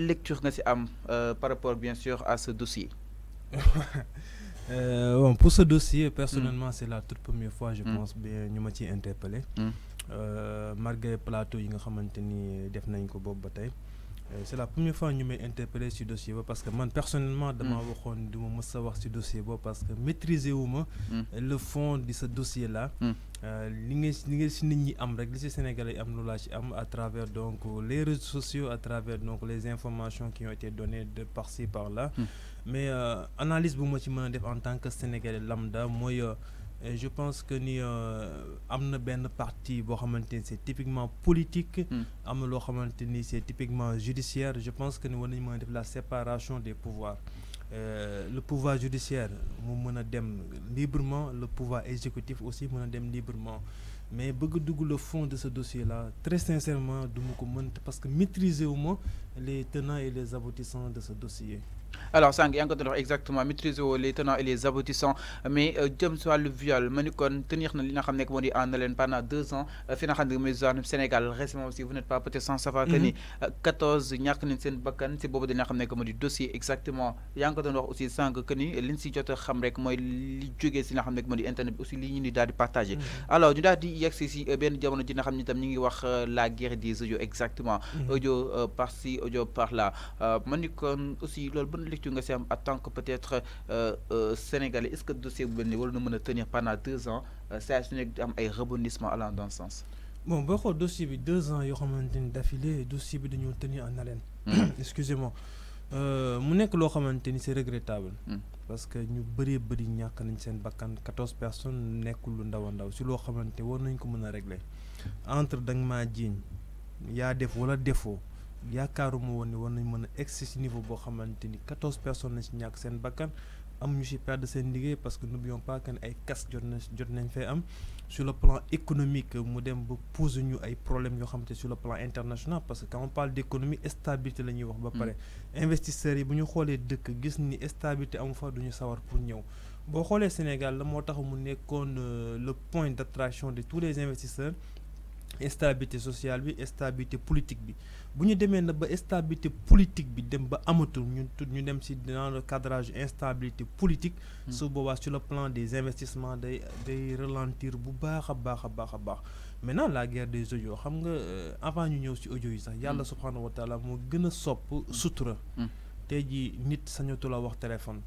lecture nga ci am par rapport bien sûr à ce dossier. Bon, pour ce dossier, Mm, personnellement, c'est la toute première fois, je mm, pense, bien, ñu ma ciy interpellé. mm, Malgré plateau yi nga xamante ni def nañ ko boobu ba tey. C'est la première fois ñu may interpellé ci dossier ba parce que man personnellement mm, dama waxoon du ma mës a wax ci dossier ba parce que maîtriser wu ma mm, le fond de ce dossier là. mm, Li nga ci nit ñi am rek li ci Sénégalais yi am lu laa ci am à travers donc les réseaux sociaux à travers donc les informations qui ont été données de par-ci par-là. mm. Mais analyse bu ma ci mën a def en tant que Sénégalais lambda mooy je pense que ni am na benn partie boo xamante ni c'est typiquement politique. Mm. am na loo xamante ni c'est typiquement judiciaire. Je pense que ni war nañu mën a def la séparation des pouvoirs. Le pouvoir judiciaire mu mën a dem librement, le pouvoir exécutif aussi mën a dem librement. Mais bëgg dugg le fond de ce dossier là très sincèrement du ma ko mën parce que maîtriser wu ma les tenants et les aboutissants de ce dossier. Alors sànq yaa ngi ko doon wax exactement maîtriser woo les tenants et les aboutissants mais jëm si wàllu viol ma ni kon tenir na li nga xam ne moo di en haleine pendant 2 ans fi nga xam ne mooy zone Sénégal récemment aussi vous n'êtes pas peut-être sans savoir que ni 14 ñàkk nañ seen bakkan si boobu dina xam ne moo di dossier exactement yaa ngi ko doon wax aussi sànq que ni liñ si jot a xam rek mooy li jógee si nga xam ne moo di internet bi aussi li ñu ni daal di partagé. Alors ñu daal di yegsi si benn jamono ji nga xam ne itam ñu ngi wax la guerre des audios exactement audio par-ci audio par-là ma ni kon aussi loolu ban lecture nga si am en tant que peut-être sénégalais est-ce que dossier bu mel ni war na mën a tenir pendant 2 ans saa su nekk di am ay rebondissements allant dans ce sens. Bon boo xool dossier bi 2 ans yoo xamante ni d'affilée dossier bi dañoo tenir en haleine. Excusez-moi mu nekk loo xamante ni c'est regrettable. Parce que ñu bëree bëri ñàkk nañ seen bakkan 14 personnes nekkul lu ndaw a ndaw si loo xamante war nañ ko mën a régler entre danga maa jiiñ yaa def wala defoo yaakaaruma woon ni war nañ mën a egsi si niveau boo xamante ni 14 personnes nañ si ñàkk seen bakkan am ñu si perdre seen liggéey parce que n'oublions pas que ay casse jot nañ fee am sur le plan économique mu dem ba poser ñu ay problèmes yoo xamante sur le plan international parce que quand on parle d'économie stabilité la ñuy wax ba pare investisseurs yi bu ñu xoolee dëkk gis ni stabilité amu fa duñu sawar pour ñëw boo xoolee Sénégal la moo tax mu nekkoon le point d'attraction de tous les investisseurs stabilité sociale bi stabilité politique bi bu ñu demee na ba stabilité politique bi dem ba amatul ñu dem ci dans le cadrage instabilité politique su boobaa sur le plan des investissements day ralentir bu baax a baax a baax a baax maintenant la guerre des audios xam nga avant ñu ñëw ci audio yi sax yàlla subhanahu wa taala moo gën a sopp sutura tey jii nit sañatu la wax téléphone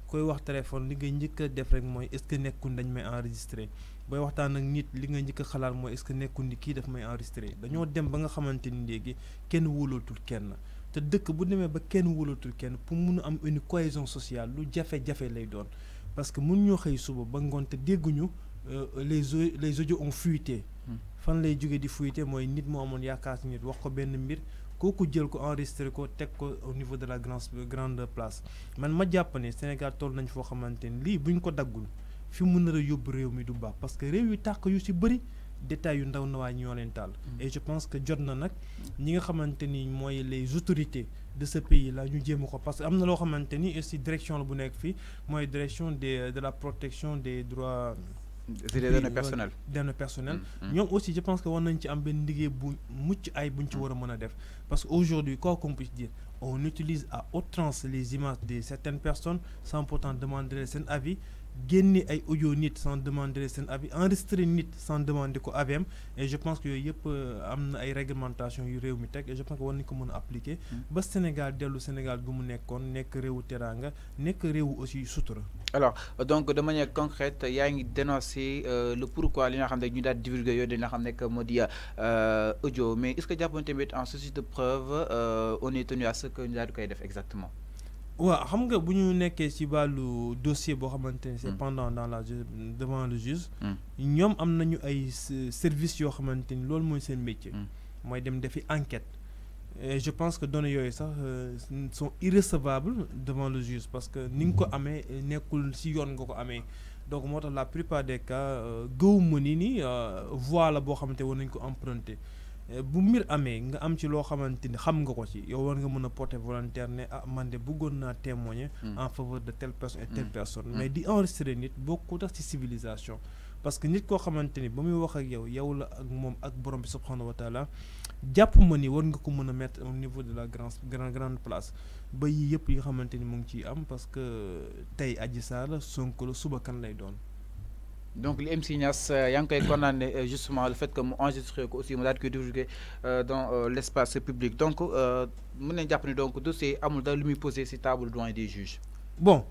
koy wax téléphone li ngay njëkk a def rek mooy est-ce que nekkul dañ may enregistrer booy waxtaan ak nit li nga njëkk a xalaat mooy est-ce que nekkul ni kii daf may enregistrer dañoo dem ba nga xamante ni léegi kenn wóolootul kenn te dëkk bu demee ba kenn wóolootul kenn pour mun a am une cohésion sociale lu jafe-jafe lay doon parce que mun ñoo xëy suba ba ngoon te dégguñu les audios ont fuité fan lay jógee di fuité mooy nit moo amoon yaakaar si nit wax ko benn mbir kooku jël ko enregistré ko teg ko au niveau de la grande place man ma jàpp ne Sénégal toll nañ foo xamante ni lii buñ ko daggul fi mu nar a yóbbu réew mi du baax parce que réew yu tàkk yu ci bëri détails yu ndaw ndawaay ñoo leen taal et je pense que jot na nag ñi nga xamante ni mooy les autorités de ce pays là ñu jéem ko parce que am na loo xamante ni aussi direction la bu nekk fii mooy direction de la protection des droits des données personnelles ñoom aussi je pense que war nañ ci am benn liggéey bu mucc ay buñ ci war a mën a def parce que aujourd'hui quoi qu'on puisse dire on utilise à outrance les images de certaines personnes sans pourtant demander seen avis génne ay audio nit sans demander seen avis enregistrer nit sans demander ko avis et je pense que yooyu yëpp am na ay réglementation yu réew mi teg et je pense que war nañ ko mën a appliquer ba Sénégal dellu Sénégal gu mu nekkoon nekk réewu teraanga nekk réewu aussi sutura. Alors donc de manière concrète yaa ngi dénoncer le pourquoi li nga xam ne ñu daal divulguer yooyu dina xam ne que moo di audio mais est-ce que jàppoon tamit en souci de preuve on est tenu à ce que ñu daal di koy def exactement. waaw xam nga bu ñu nekkee ci wàllu dossier boo xamante ne c'est pendant devant le juge ñoom am nañu ay services yoo xamante ni loolu mooy seen métier mooy dem defi enquête et je pense que données yooyu sax sont irrecevables devant le juge parce que ni nga ko amee nekkul ci yoon nga ko amee donc moo tax la plupart des cas gëwuma ni voie la boo xamante war nañ ko emprunter bu mbir amee nga am ci loo xamante ni xam nga ko ci yow war nga mën a porter volontaire ne man de bëggoon naa témoigner en faveur de telle personne et telle personne mais di enregistrer nit bokkut ak ci civilisation parce que nit koo xamante ni ba muy wax ak yow la ak moom ak borom bi subhanahu wa taala jàpp ma ni war nga ko mën a mettre au niveau de la grande place ba yii yëpp yi nga xamante ni mu ngi ciy am parce que tey Adji Sarr la Sonko la suba kan lay doon. Donc les MC Niass yaa ngi koy condamné justement le fait que mu enregistré ko aussi mu daal di koy divulgué dans l'espace public donc mën nañ jàpp ni donc dossier amul dara lu muy posé ci table doyen des juges. Bon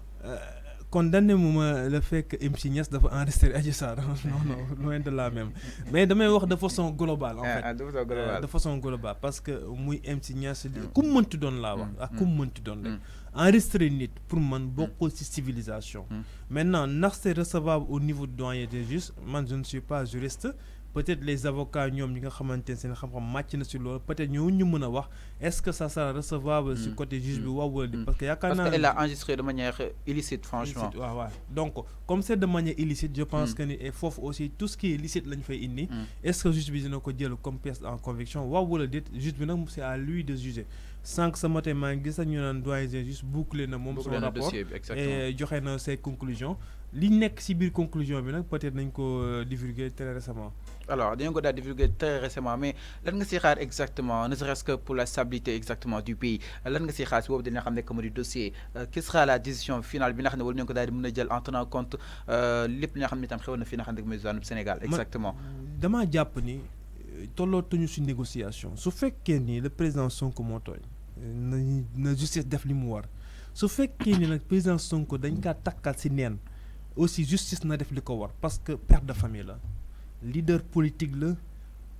condamné mu ma le fait que MC Niass dafa enregistré Adji Sarr non loin de là même mais damay wax de façon globale en fait de façon globale parce que muy MC Niass ku mu mënti doon laa wax ak ku mu mënti doon rek enregistrer nit pour man bokkul ci civilisation. Maintenant ndax c'est recevable au niveau du doyen des juges man je ne suis pas juriste peut-être les avocats ñoom ñi nga xamante ne seen xam-xam màcc na ci loolu peut-être ñoo ñu mën a wax est-ce que ça sera recevable ci côté juge bi waaw wala parce que yaakaar naa parce qu'elle a enregistré de manière illicite franchement. waaw donc comme c'est de manière illicite je pense que ni foofu aussi tout ce qui est illicite lañ fay indi. Est-ce que juge bi dina ko jël comme pièce en conviction waaw wala déet juge bi nag c'est à lui de juger. Sànq sa matin maa ngi gis ñu naan doyen des juges boucler na moom son rapport et joxe na ses conclusions li nekk ci biir conclusion bi nag peut-être nañ ko divulguer très récemment. Alors dañu ko daal divulguer très récemment mais lan nga ci xaar exactement ne serait-ce que pour la stabilité exactement du pays lan nga ci xaar ci boobu dina xam ne que moo di dossier quelle sera la décision finale bi nga xam ne wala ñu ko daal di mën a jël en tenant compte lépp li nga xam ne tam xewoon na fi nga xam ne mooy zone Sénégal exactement. damaa jàpp ni tollootuñu ci négociation su fekkee ni le président Sonko moo tooñ na justice def li mu war su fekkee ni nag président Sonko dañ kaa takkal ci neen aussi justice na def li ko war parce que père de famille la leader politique la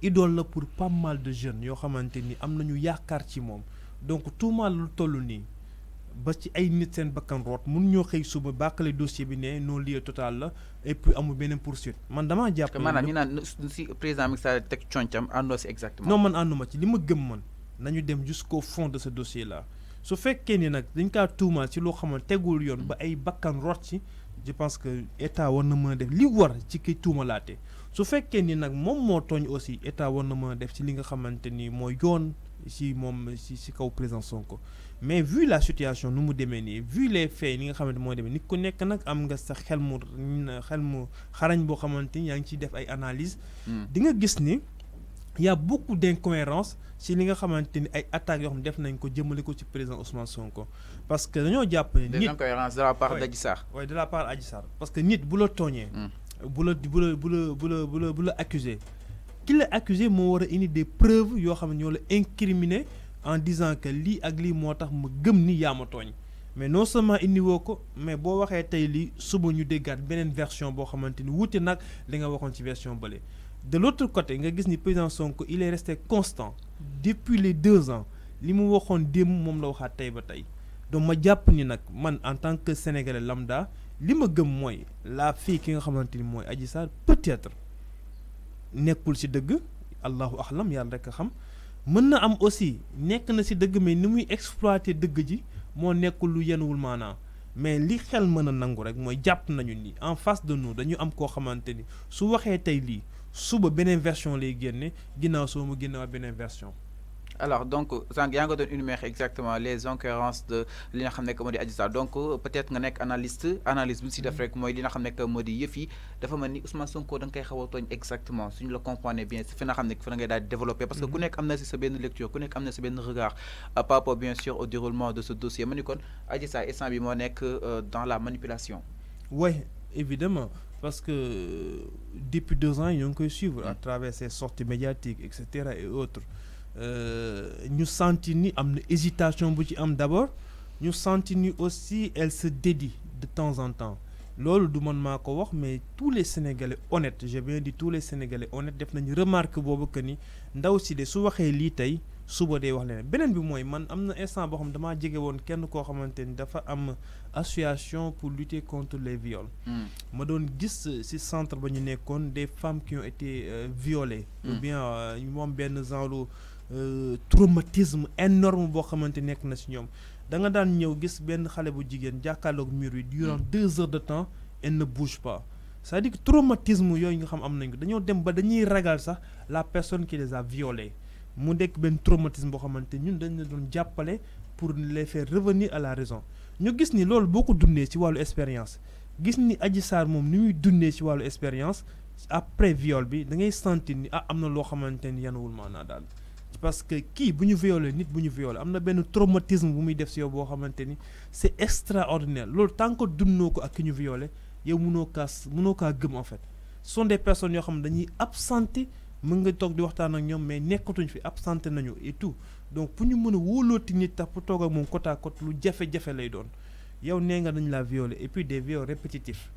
idole la pour pas mal de jeunes yoo xamante ni am nañu yaakaar ci moom donc tout mal lu toll nii ba ci ay nit seen bakkan root mun ñoo xëy suba bàkkale dossier bi ne non lieu total la et puis amul beneen poursuite man damaa jàpp maanaam ñu naan si président Macky Sall teg concam àndoo si exactement non man ànduma ci li ma gëm man nañu dem jusqu'au fond de ce dossier là su fekkee ni nag dañ kaa tuumaal ci loo xamante tegul yoon ba ay bakkan root ci je pense que état war na mën a def li war ci ki tuumalaate su fekkee ni nag moom moo tooñ aussi état war na mën a def ci li nga xamante ni mooy yoon ci moom ci kaw président Sonko mais vu la situation nu mu demee nii vu les faits ni nga xamante moo demee ni ku nekk nag am nga sa xel mu xarañ boo xamante ni yaa ngi ciy def ay analyse di nga gis ni y a beaucoup d'incohérences ci li nga xamante ni ay attaques yoo xam def nañ ko jëmale ko ci président Ousmane Sonko parce que dañoo jàpp ni des incohérences de la part d'Adji Sarr. oui de la part d'Adji Sarr parce que nit bu la tooñee bu la accusé ki la accusé moo war a indi des preuves yoo xam ne ñoo la incriminer en disant que lii ak lii moo tax ma gëm ni yaa ma tooñ mais non seulement indi woo ko mais boo waxee tey lii suba ñu déggaat beneen version boo xamante ni wuute nag li nga waxoon ci version bële. De l'autre côté nga gis ni président Sonko il est resté constant depuis les 2 ans li mu waxoon démb moom la waxaat tey ba tey donc ma jàpp ni nag man en tant que sénégalais lambda li ma gëm mooy la fille ki nga xamante ni mooy Adji Sarr peut-être nekkul ci dëgg allahu axlam yàlla rek a xam mën na am aussi nekk na ci dëgg mais ni muy exploiter dëgg ji moo nekkul lu yenuwul maanaam mais li xel mën a nangu rek mooy jàpp nañu ni en face de nous dañu am koo xamante ni su waxee tey lii suba beneen version lay génne ginnaaw soo mu génnewaat beneen version. Alors donc sànq yaa nga doon énumérer exactement les incohérences de li nga xam ne moo di Adji Sarr donc peut-être nga nekk analyse bi si def rek mooy li nga xam ne moo di yëf yi dafa mel ni Ousmane Sonko da nga koy xaw a tooñ exactement suñu la comprendre bien si fi nga xam ne fa ngay daal di développer parce que ku nekk am na si sa benn lecture ku nekk am na si benn regard par rapport bien sûr au déroulement de ce dossier ma ni kon Adji Sarr instant bi moo nekk dans la manipulation. Oui évidemment parce que depuis 2 ans ñoo ngi koy suivre à travers ces sorties médiatiques et cetera et autres. Ñu sentir ni am na hésitation bu ci am d'abord ñu sentir ni aussi elle se dédie de temps en temps loolu du man maa ko wax mais tous les Sénégalais honnêtes j'ai bien dit tous les Sénégalais honnêtes def nañu remarque boobu que ni ndaw si de su waxee lii tey suba day wax leneen beneen bi mooy man am na instant boo xam damaa jege woon kenn koo xamante ni dafa am association pour lutter contre les viols ma doon gis ci centre ba ñu nekkoon des femmes qui ont été violées ou bien moom benn genre traumatisme énorme boo xamante nekk na ci ñoom da nga daan ñëw gis benn xale bu jigéen jàkkaarloog mur wi durant 2 heures de temps elle ne bouge pas c'est-à-dire que traumatisme yooyu nga xam am nañ ko dañoo dem ba dañuy ragal sax la personne qui les a violés mu nekk benn traumatisme boo xamante ñun dañ la doon jàppale pour les faire revenir à la raison ñu gis ni loolu boo ko dundee ci wàllu expérience gis ni Adji Sarr moom ni muy dundee ci wàllu expérience après viol bi da ngay sentir ni am na loo xamante ni yanuwul maanaa daal parce que kii bu ñu violé nit bu ñu violé am na benn traumatisme bu muy def si yow boo xamante ni c'est extraordinaire loolu tant que dundoo ko ak ki ñu violé yow mënoo kaa gëm en fait ce sont des personnes yoo xam ne dañuy absenté mën nga toog di waxtaan ak ñoom mais nekkatuñ fi absenté nañu et tout donc pour ñu mën a wóolooti nit tax pour toog ak moom côte à côte lu jafe-jafe lay doon yow nee nga dañ la violé et puis des viols répétitifs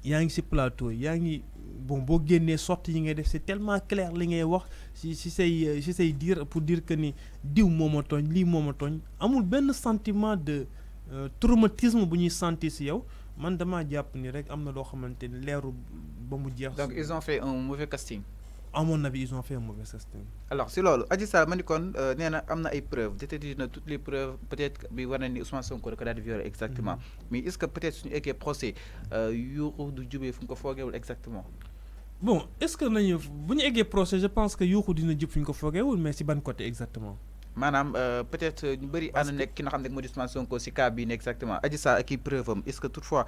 yaa ngi ci plateau yaa ngi bon boo génnee sorti yi ngay def c'est tellement clair li ngay wax ci say dire pour dire que ni diw moo ma tooñ lii moo ma tooñ amul benn sentiment de traumatisme bu ñuy sentir ci yow man dama jàpp ni rek am na loo xamante ni leeru ba mu jeex. Donc ils ont fait un mauvais casting. À mon avis ils ont fait un mauvais casting. Alors si loolu Adji Sarr ma ni kon nee na am na ay preuves déterminé na toutes les preuves peut-être bi war na ni Ousmane Sonko da ko daal di violé exactement mais est-ce que peut-être suñu eggee procès yuuxu du jubee fu ñu ko foogeewul exactement. Bon est-ce que nañu bu ñu eggee procès je pense que yuuxu dina jub fu ñu ko foogeewul mais si ban côté exactement. maanaam peut-être ñu bëri ànd nekk ki nga xam ne moo di Ousmane Sonko si cas bii ne exactement Adji Sarr ak i preuve am est-ce que toutefois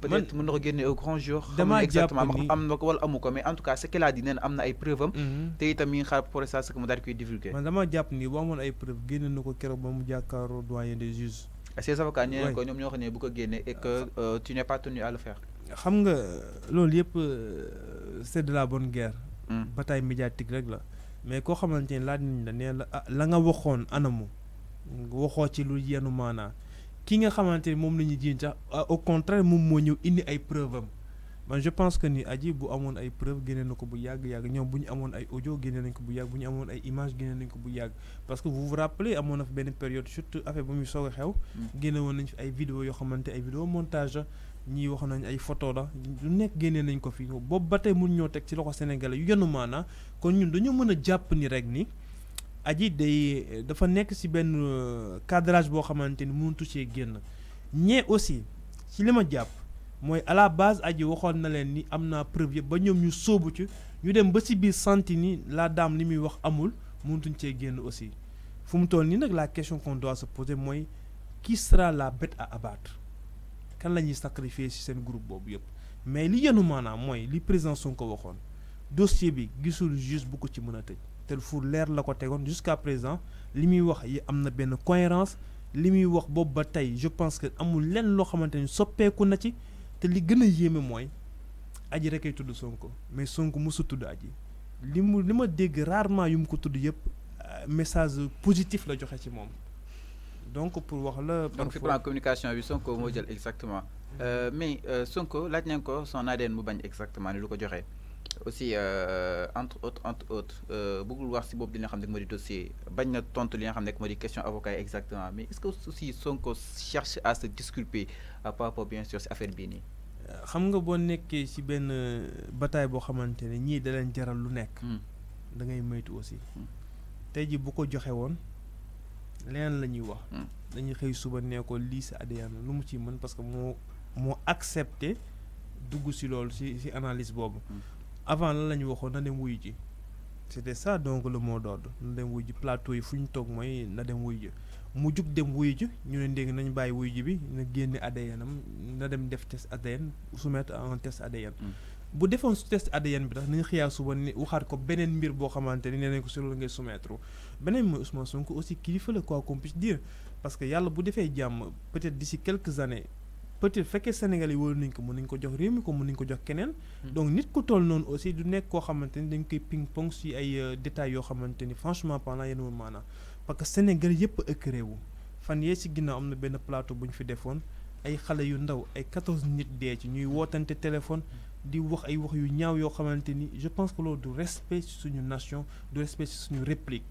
peut-être mën na ko génne au grand jour damaa exactement am na ko wala amu ko mais en tout cas ce qu'il a dit nee na am na ay preuve am te itam mi ngi xaar pour ça ce que mu daal di koy divulguer. man damaa jàpp ni bu amoon ay preuve génne na ko keroog ba mu jàkkaaroo doyen des juges. Ses avocats ñeneen ko ñoom ñoo xam ne bu ko génne et que tu n'es pas tenu à le faire. xam nga loolu yëpp c'est de la bonne guerre. bataille médiatique rek la mais koo xamante ne laaj nañ la nee la nga waxoon anamu waxoo ci lu yenu maanaa ki nga xamante ni moom la ñuy jiiñ sax au contraire moom moo ñëw indi ay preuve am man je pense que ni Adji bu amoon ay preuve génne na ko bu yàgg ñoom bu ñu amoon ay audio génne nañ ko bu yàgg bu ñu amoon ay image génne nañ ko bu yàgg parce que vous vous rappelez amoon na fa benn période surtout affaire bu muy soog a xew génne woon nañ fi ay vidéo yoo xamante ay vidéo montage la ñii wax nañ ay photo la lu nekk génne nañ ko fii boobu ba tey mun ñoo teg ci loxo sénégalais yu yenu maanaa kon ñun dañoo mën a jàpp ni rek ni Adji dafa nekk ci benn cadrage boo xamante ni mënut cee génn ñee aussi ci li ma jàpp mooy à la base Adji waxoon na leen ni am naa preuve yëpp ba ñoom ñu sóobu ci ñu dem ba ci biir santi ni la dame li muy wax amul mënutuñ cee génn aussi fu mu toll nii nag la question qu'on doit se poser mooy qui sera la bête à abattre kan la ñuy sacrifier ci seen groupe boobu yëpp mais li yenu maanaam mooy li président Sonko waxoon dossier bi gisul juge bu ko ci mën a tëj te fu leer la ko tegoon jusqu'à présent li muy wax yi am na benn cohérence li muy wax boobu ba tey je pense que amul lenn loo xamante ni soppeeku na ci te li gën a yéeme mooy Adji rek ay tudd Sonko mais Sonko mosu tudd Adji li ma dégg rarement yu mu ko tudd yëpp message positif la joxe ci moom donc pour wax la. donc fi plan communication bi Sonko moo jël exactement mais Sonko laaj nañ ko son ADN mu bañ exactement ni lu ko joxe. aussi entre autres bëggul wax si boobu li nga xam ne moo di dossier bañ na tontu li nga xam ne moo di question avocat exactement mais est-ce que aussi Sonko cherche à se disculper par rapport bien sûr si affaire bii nii. xam nga boo nekkee ci benn bataille boo xamante ne ñii da leen jaral lu nekk. da ngay moytu aussi. tey ji bu ko joxe woon leneen la ñuy wax. dañuy xëy suba nee ko lii sa ADN lu mu ciy mën parce que moo accepté dugg ci loolu ci analyse boobu. avant lan la ñu waxoon na dem wuyu ji c'était ça donc le mot d'ordre na dem wuyu ji plateau yi fu ñu toog mooy na dem wuyu ji mu jug dem wuyu ji ñu ne ndégg nañ bàyyi wuyu ji bi na génne ADN am na dem def test ADN soumettre à un test ADN bu defoon test ADN bi tax nañ xiyaar suba ni waxaat ko beneen mbir boo xamante ni nee nañ ko si loolu ngay soumettre beneen mooy Ousmane Sonko aussi kilifa la quoi qu'on puisse dire parce que yàlla bu defee jàmm peut-être d'ici quelques années peut-être fekkee Sénégal yi wóolu nañ ko mën nañ ko jox réew mi ko mën nañ ko jox keneen donc nit ku toll noonu aussi du nekk koo xamante ni dañ koy ping pong si ay détails yoo xamante ni franchement pendant yenn maanaam parce que Sénégal yëpp ëkk réewu fan yee si ginnaaw am na benn plateau bu ñu fi defoon ay xale yu ndaw ay 14 nit dee ci ñuy wootante téléphone di wax ay wax yu ñaaw yoo xamante ni je pense que loolu du respect ci suñu nation du respect ci suñu république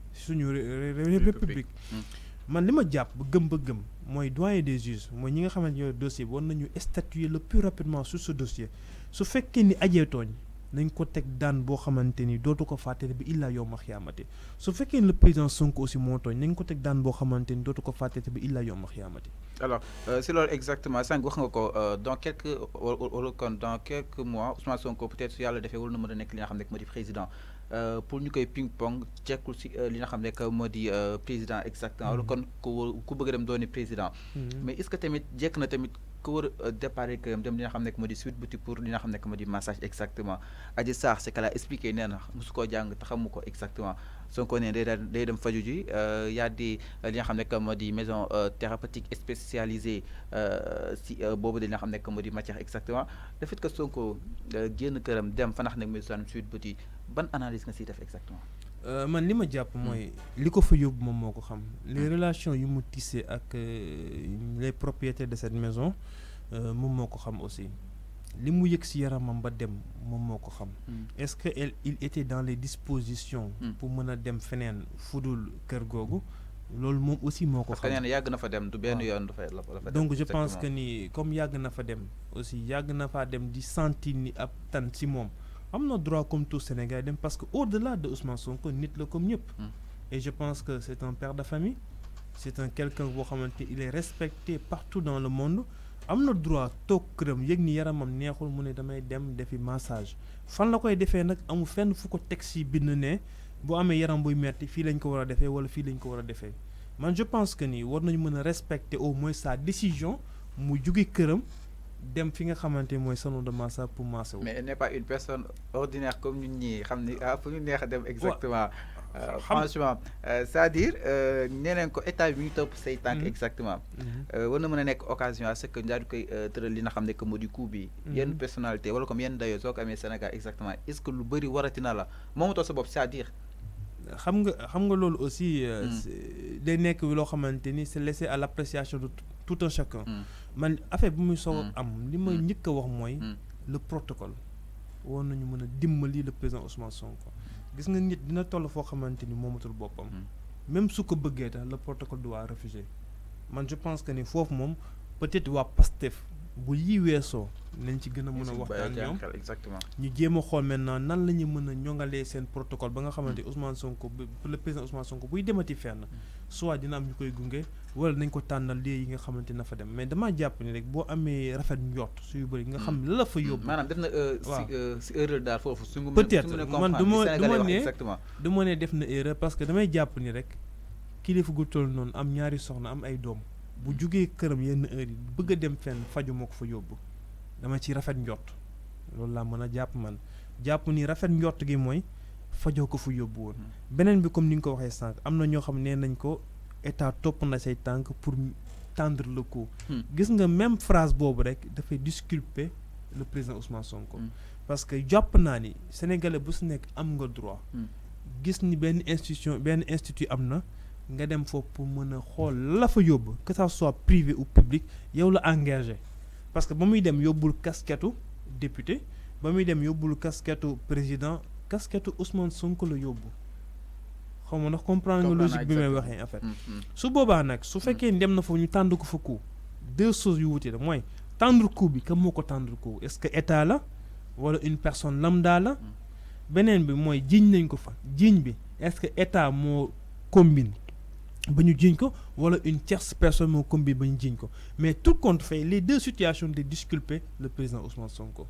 man li ma jàpp ba gëm mooy doyen des juges mooy ñi nga xamante ne dossier bi war nañu statuer le plus rapidement sur ce dossier su fekkee ni ajee tooñ nañ ko teg daan boo xamante ni dootu ko fàttali bi illaa yawma xiyaamati su fekkee ni le président Sonko aussi moo tooñ nañ ko teg daan boo xamante ni dootu ko fàttali bi illaa yawma xiyaamati. alors si loolu exactement sànq wax nga ko dans quelques mois Ousmane Sonko peut-être su yàlla defee wala na mën a nekk li nga xam ne moo di président pour ñu koy ping pong jekkul si li nga xam ne que moo di président exactement wala kon ku bëgg dem dooni président mais est-ce que tamit jekk na tamit ku war a départ këram dem li nga xam ne moo di suite boutique pour li nga xam ne moo di massage exactement Adji Sarr c'est que la expliqué nee na mosu koo jàng te xamu ko exactement Sonko ne day dem faju ji y a des li nga xam ne moo di maison thérapeutique spécialisée si boobu li nga xam ne moo di matière exactement le fait que Sonko génn këram dem fa nga xam ne mooy suite boutique ban analyse nga siy def exactement man li ma jàpp mooy li ko fa yóbbu moom moo ko xam les relations yu mu tissé ak les propriétaires de cette maison moom moo ko xam aussi li mu yëg si yaramam ba dem moom moo ko xam est-ce que il était dans les dispositions pour mën a dem feneen fudul kër googu loolu moom aussi moo ko xam parce que nee na yàgg na fa dem du benn yoon du fa dem donc je pense que ni comme yàgg na fa dem aussi yàgg na faa dem di sentir ni ab tan si moom am na droit comme tout Sénégalais dem parce que au-delà de Ousmane Sonko nit la comme ñëpp et je pense que c'est un père de famille c'est un quelqu'un boo xamante il est respecté partout dans le monde am na droit toog këram yëg ni yaramam neexul mu ne damay dem defi massage fan la koy defee nag amul fenn fu ko teg si bind ne bu amee yaram buy metti fii lañ ko war a defee wala fii lañ ko war a defee man je pense que ni war nañu mën a respecter au moins sa décision mu jugi këram dem fi nga xamante mooy salon de massage pour masser wu. mais elle n'est pas une personne ordinaire comme ñun ñii xam ni fu ñu neex a dem exactement franchement c'est-à-dire nee nañ ko état bi ñu topp say tànk exactement war na mën a nekk occasion à ce que daal di koy tëral li nga xam ne que moo di coup bi yenn personnalité wala comme yenn dayoo soo ko amee Sénégal exactement est-ce que lu bëri waratina la moomatoo sa bopp c'est-à-dire xam nga loolu aussi day nekk loo xamante ni c'est laissé à l'appréciation de tout un chacun man affaire bi muy soog am li ma njëkk a wax mooy le protocole war nañu mën a dimbali le président Ousmane Sonko gis nga nit dina toll foo xamante ni moomatul boppam même su ko bëggee tax le protocole doit refuser man je pense que ni foofu moom peut-être waa Pastef bu yi weesoo nañ ci gën a mën a waxtaan ñoom ñu jéem a xool maintenant nan la ñu mën a ñongalee seen protocole ba nga xamante Ousmane Sonko le président Ousmane Sonko buy demati fenn soit dina am ñu koy gunge wala nañ ko tànnal lii yi nga xamante na fa dem mais damaa jàpp ni rek boo amee rafet njort suy bëri nga xam la fa yóbbu maanaam def na si erreur daal foofu su peut-être man du ma ne def na erreur parce que damay jàpp ni rek kilifa gu toll noonu am ñaari soxna am ay doom bu jugee këram yenn heure yi bëgg a dem fenn faju moo ko fa yóbbu dama ci rafet njort loolu laa mën a jàpp man jàpp ni rafet njort gi mooy fajoo ko fa yóbbu woon beneen bi comme ni nga ko waxee sànq am na ñoo xam ne nañ ko état topp na say tànk pour tendre le coup gis nga même phrase boobu rek dafay disculper le président Ousmane Sonko parce que jàpp naa ni sénégalais bu su nekk am nga droit gis ni benn institut am na nga dem foofu pour mën a xool la fa yóbbu que ça soit privé ou public yow la engagé parce que ba muy dem yóbbul casquette député ba muy dem yóbbul casquette président casquette Ousmane Sonko la yóbbu xaw ma ndax comprendre nga logique bi may waxee en fait su boobaa nag su fekkee dem na foofu ñu tànd ko fa coup deux choses yu wuute la mooy tendre coup bi kan moo ko tendre coup est-ce que état la wala une personne lambda la beneen bi mooy jiiñ nañ ko fa jiiñ bi est-ce que état moo combine ba ñu jiiñ ko wala une tierce personne moo combine ba ñu jiiñ ko mais tout compte fait les deux situations de disculper le président Ousmane Sonko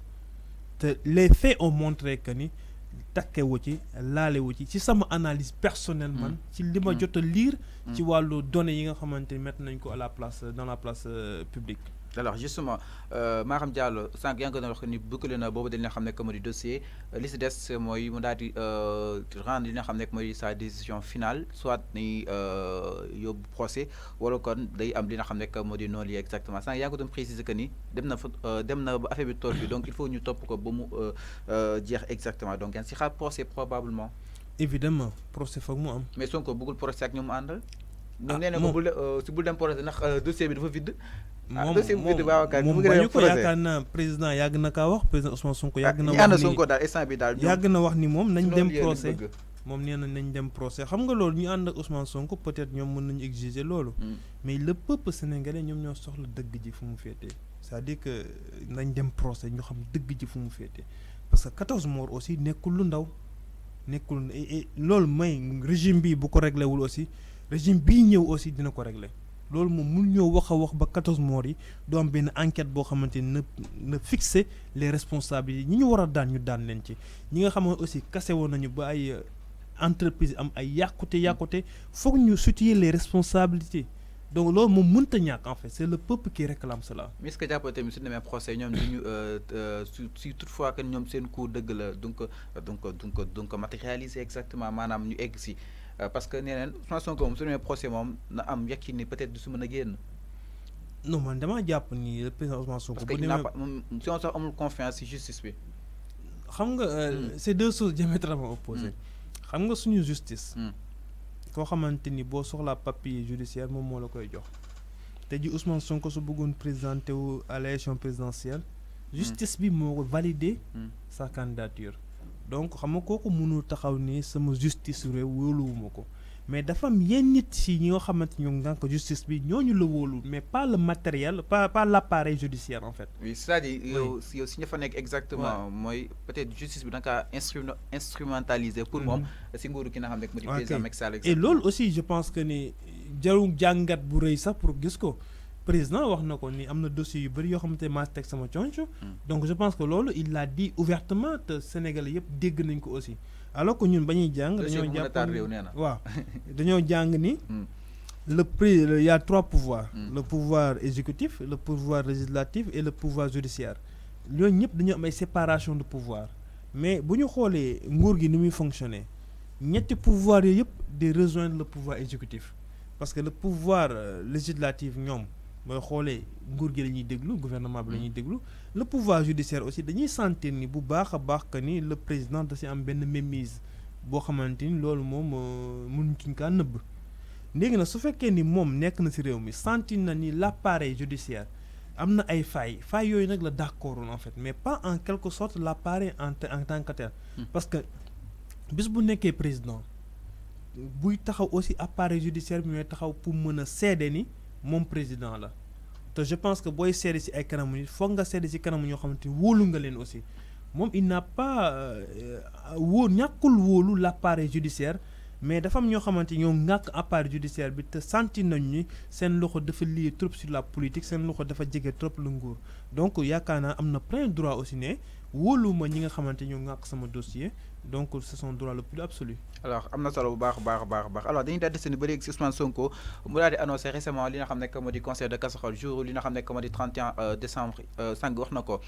te les faits ont montré que ni takkewu ci laalewu ci sama analyse personnelle man ci li ma jot a lire ci wàllu données yi nga xamante ni mettre nañ ko à la place dans la place publique. Alors justement Maham Diallo sànq yaa ngi ko doon wax ni bouclé na boobu dañ nga xam ne que moo di dossier li si des mooy mu daal di rendre li nga xam ne mooy sa décision finale soit ni yóbbu procès wala kon day am li nga xam ne que moo di non lié exactement sànq yaa ngi ko doon préciser que ni dem na ba affaire bi tool bi donc il faut ñu topp ko ba mu jeex exactement donc yaa ngi si xaar procès probablement. évidemment procès foog mu am. mais Sonko bëggul procès ak ñu mu àndal. donc nee na ko bul dem procès ndax dossier bi dafa vide. moom bañu ko yaakaar naa président yàgg na kaa wax président Ousmane Sonko yàgg na wax ni Sonko daal instant bi daal yàgg na wax ni moom nañ dem procès moom nee na nañ dem procès xam nga loolu ñu ànd ak Ousmane Sonko peut-être ñoom mën nañu exiger loolu mais le peuple sénégalais ñoom ñoo soxla dëgg ji fu mu féetee c'est-à-dire que nañ dem procès ñu xam dëgg ji fu mu féetee parce que 14 morts aussi nekkul lu ndaw nekkul loolu may régime bi bu ko réglé wul aussi régime bii ñëw aussi dina ko réglé loolu moom mun ñoo wax a wax ba 14 morts yi du am benn enquête boo xamante ni na fixer les responsables yi ñi ñu war a daan ñu daan leen ci ñi nga xamoon aussi kase woon nañu ba ay entreprise am ay yàqute foog ñu situer les responsabilités donc loolu moom mënta ñàkk en fait c'est le peuple qui réclame cela. mais est-ce que jàppoo tamit su demee procès ñoom duñu si toutefois que ñoom seen cours dëgg la donc matérialiser exactement maanaam ñu egg si parce que nee neen Ousmane Sonko moom su demee procès moom na am yàqin ni peut-être du su mën a génn. non man damaa jàpp ni le président Ousmane Sonko. parce que il n'a pas si on sax amul confiance ci justice bi. xam nga c'est deux choses diamétralement opposées. xam nga suñu justice. koo xamante ni boo soxlaa papier judiciaire moom moo la koy jox te ji Ousmane Sonko su bëggoon présenté wu à l'élection présidentielle justice bi moo ko validé sa candidature donc xam nga kooku mënul taxaw ni sama justice réew wóoluwuma ko mais dafa am yenn nit si ñi nga xamante ñoo ngànk justice bi ñooñu la wóolu mais pas le matériel pas l'appareil judiciaire en fait. oui c'est-à-dire yow si ña fa nekk exactement mooy peut-être justice bi da nga kaa instrumentaliser pour moom si nguuru ki nga xam ne mu di président Macky Sall. et loolu aussi je pense que ni jarul jàngat bu rëy sax pour gis ko président wax na ko ni am na dossier yu bëri yoo xamante ne maa teg sama conc donc je pense que loolu il l'a dit ouvertement te Sénégalais yëpp dégg nañ ko aussi. alors que ñun ba ñuy jàng dañoo jàpp waaw dañoo jàng ni il y a 3 pouvoirs le pouvoir exécutif le pouvoir législatif et le pouvoir judiciaire ñooñu ñëpp dañoo am ay séparation de pouvoir mais bu ñu xoolee nguur gi ni muy fonctionner ñetti pouvoir yooyu yëpp di rejoindre le pouvoir exécutif parce que le pouvoir législatif ñoom mooy xoolee nguur gi la ñuy déglu gouvernement bi la ñuy déglu le pouvoir judiciaire aussi dañuy sentir ni bu baax a baax que ni le président da si am benn mainmise boo xamante ni loolu moom mënuñ kaa nëbb léegi nag su fekkee ni moom nekk na si réew mi sentir na ni l'appareil judiciaire am na ay failles yooyu nag la d'accord en fait mais pas en quelque sorte l'appareil en tant que tel parce que bis bu nekkee président buy taxaw aussi appareil judiciaire bi ñooy taxaw pour mën a seede ni moom président la te je pense que booy seede ci ay kanamu nit foog nga seede ci kanamu ñoo xamante ni wóolu nga leen aussi moom il n'a pas ñàkkul wóolu l'appareil judiciaire mais dafa am ñoo xamante ñoo ñàkk appareil judiciaire bi te sentir nañu ni seen loxo dafa lié trop sur la politique seen loxo dafa jege trop le nguur donc yaakaar naa am na plein droit aussi ne wóoluma ñi nga xamante ñoo ñàkk sama dossier donc c'est son droit le plus absolu. alors am na solo bu baax alors dañuy daal di seen ba léegi si Ousmane Sonko mu daal di annoncé récemment li nga xam ne moo di conseil de casserole jour li nga xam ne moo di 31 décembre sànq wax na ko